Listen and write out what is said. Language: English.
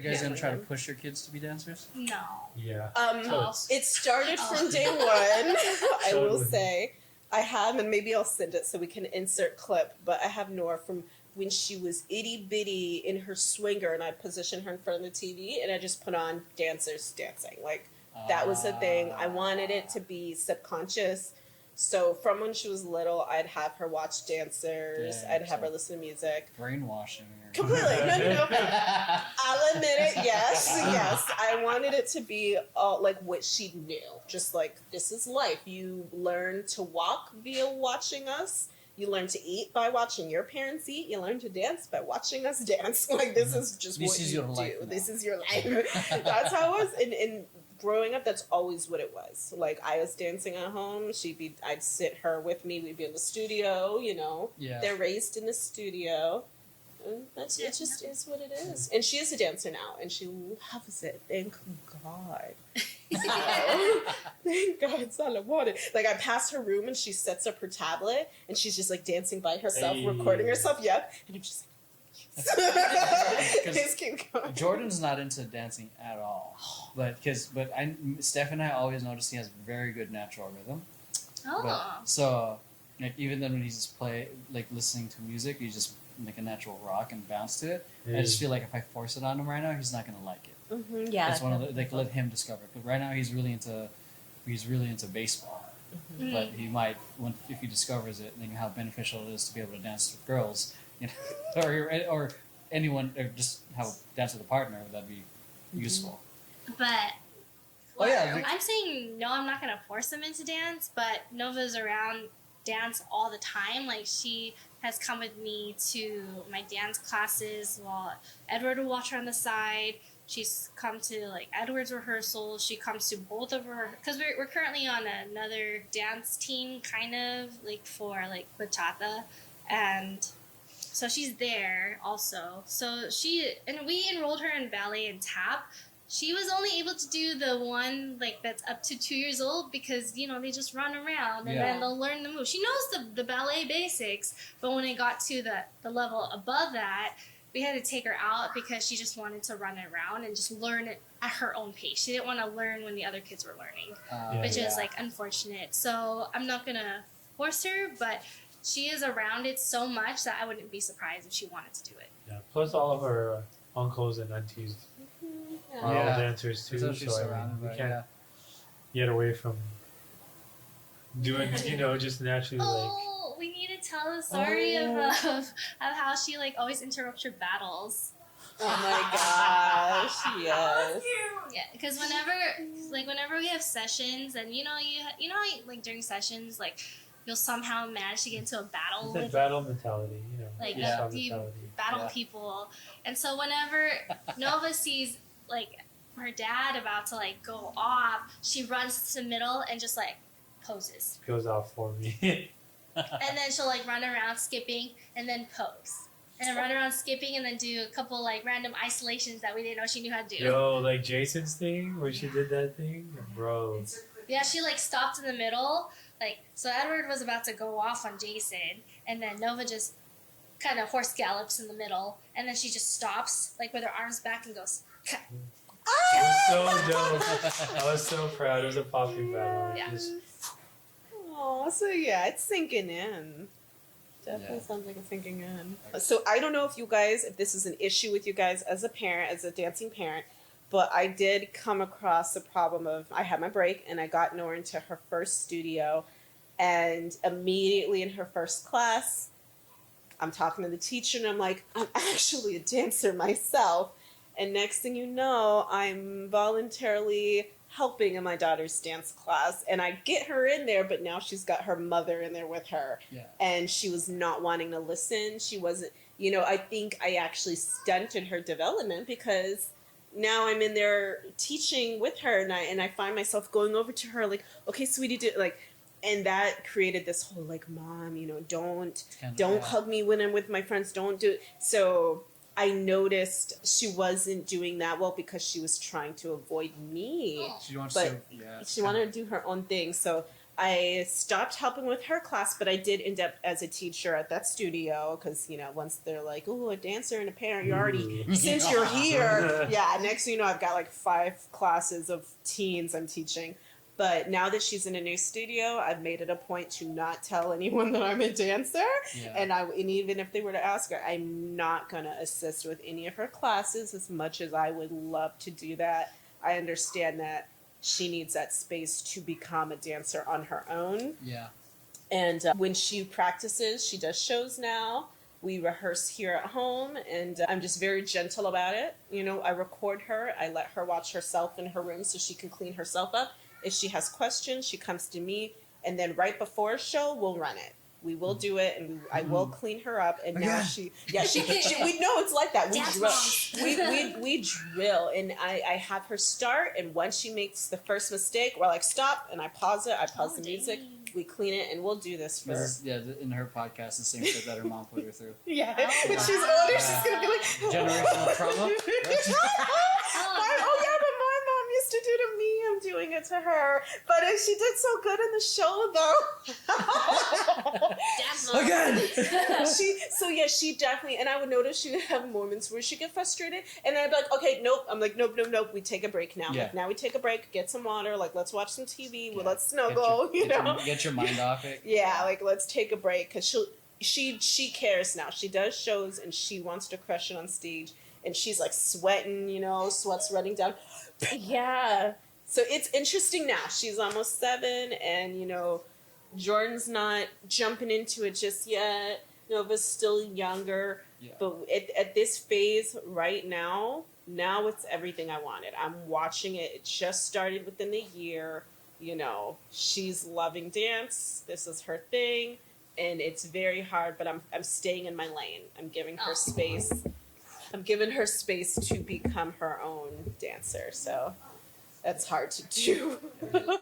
you guys gonna try to push your kids to be dancers? No. Yeah. It started from day one. I will say, I have, and maybe I'll send it so we can insert clip. But I have Nora from when she was itty bitty in her swinger, and I positioned her in front of the TV, and I just put on dancers dancing. Like that was the thing. I wanted it to be subconscious. So from when she was little, I'd have her watch dancers. I'd have her listen to music. Brainwashing her. Completely. No. I'll admit it. Yes. I wanted it to be like what she knew. Just like, this is life. You learn to walk via watching us. You learn to eat by watching your parents eat. You learn to dance by watching us dance. Like, this is just what you do. This is your life. That's how it was. And growing up, that's always what it was. Like, I was dancing at home. I'd sit her with me. We'd be in the studio, you know. Yeah. They're raised in the studio. And it just is what it is. And she is a dancer now, and she loves it. Thank God. Thank God, it's all I wanted. Like, I pass her room, and she sets up her tablet, and she's just, like, dancing by herself, recording herself. Yep. And I'm just like, Jordan's not into dancing at all, but Steph and I always noticed he has very good natural rhythm. So like, even then when he's just listening to music, he just make a natural rock and bounce to it. I just feel like if I force it on him right now, he's not gonna like it. Mm-hmm. Yeah, it's one of the, let him discover it. But right now he's really into baseball. Mm-hmm. But he might, if he discovers it, think how beneficial it is to be able to dance with girls, you know, or anyone, or just have dance with a partner. That'd be useful. But I'm saying no. I'm not gonna force him into dance. But Nova's around dance all the time. Like, she has come with me to my dance classes while Edward will watch her on the side. She's come to like Edward's rehearsals. She comes to both of her, because we're currently on another dance team, kind of like for like bachata, and so she's there also. So we enrolled her in ballet and tap. She was only able to do the one like that's up to 2 years old because, you know, they just run around and then they'll learn the move. She knows the ballet basics, but when it got to the level above that, we had to take her out because she just wanted to run around and just learn it at her own pace. She didn't want to learn when the other kids were learning, which is like unfortunate. So I'm not gonna force her, but she is around it so much that I wouldn't be surprised if she wanted to do it. Yeah. Plus, all of her uncles and aunties are all dancers too. So we can't get away from doing, you know, just naturally we need to tell the story of how she like always interrupts your battles. Oh my gosh! Yes. Yeah, because whenever we have sessions, and you know like during sessions, like you'll somehow manage to get into a battle. It's battle mentality, you know. Like you battle people, and so whenever Nova sees like her dad about to like go off, she runs to the middle and just like poses. Goes off for me. And then she'll like run around skipping and then pose. And then run around skipping and then do a couple like random isolations that we didn't know she knew how to do. Yo, like Jason's thing where she did that thing? Bro. Yeah, she like stopped in the middle. Like, so Edward was about to go off on Jason, and then Nova just kind of horse gallops in the middle, and then she just stops like with her arms back and goes, cut. It was so dope. I was so proud. It was a popping battle. Yeah. Oh, so yeah, it's sinking in. Definitely sounds like it's sinking in. So I don't know if this is an issue with you guys as a parent, as a dancing parent, but I did come across the problem of, I had my break and I got Nora into her first studio, and immediately in her first class, I'm talking to the teacher and I'm like, I'm actually a dancer myself. And next thing you know, I'm voluntarily helping in my daughter's dance class, and I get her in there, but now she's got her mother in there with her. Yeah. And she was not wanting to listen. She wasn't, you know, I think I actually stunted her development because now I'm in there teaching with her, and I find myself going over to her like, okay, sweetie, and that created this whole like, mom, you know, don't hug me when I'm with my friends, don't do it. So I noticed she wasn't doing that well because she was trying to avoid me. She wanted to do her own thing. So I stopped helping with her class, but I did end up as a teacher at that studio because, you know, once they're like, oh, a dancer and a parent, you're already, since you're here, yeah, next thing you know, I've got like 5 classes of teens I'm teaching. But now that she's in a new studio, I've made it a point to not tell anyone that I'm a dancer. Yeah. And even if they were to ask her, I'm not going to assist with any of her classes as much as I would love to do that. I understand that she needs that space to become a dancer on her own. Yeah. And when she practices, she does shows now. We rehearse here at home, and I'm just very gentle about it. You know, I record her. I let her watch herself in her room so she can clean herself up. If she has questions, she comes to me, and then right before a show, we'll run it. We will do it, and I will clean her up. And now we know it's like that. We drill, and I have her start, and once she makes the first mistake, we're like, stop, and I pause it. I pause the music. We clean it, and we'll do this for. In her podcast, the same shit that her mom put her through. Yeah, when she's older, she's gonna be like generational trauma. To do to me, I'm doing it to her. But she did so good in the show, though. Again. She definitely. And I would notice she would have moments where she get frustrated, and I'd be like, okay, nope. I'm like, nope. We take a break now. Yeah. Like, now we take a break, get some water. Like, let's watch some TV. Well, let's snuggle. Get your mind off it. Yeah, like let's take a break because she cares now. She does shows and she wants to crush it on stage. And she's like sweating, sweat's running down. Yeah. So it's interesting now. She's almost 7 and, Jordan's not jumping into it just yet. Nova's still younger. Yeah. But at this phase right now it's everything I wanted. I'm watching it. It just started within the year. She's loving dance. This is her thing. And it's very hard, but I'm staying in my lane. I'm giving her space. I'm giving her space to become her own dancer, so that's hard to do.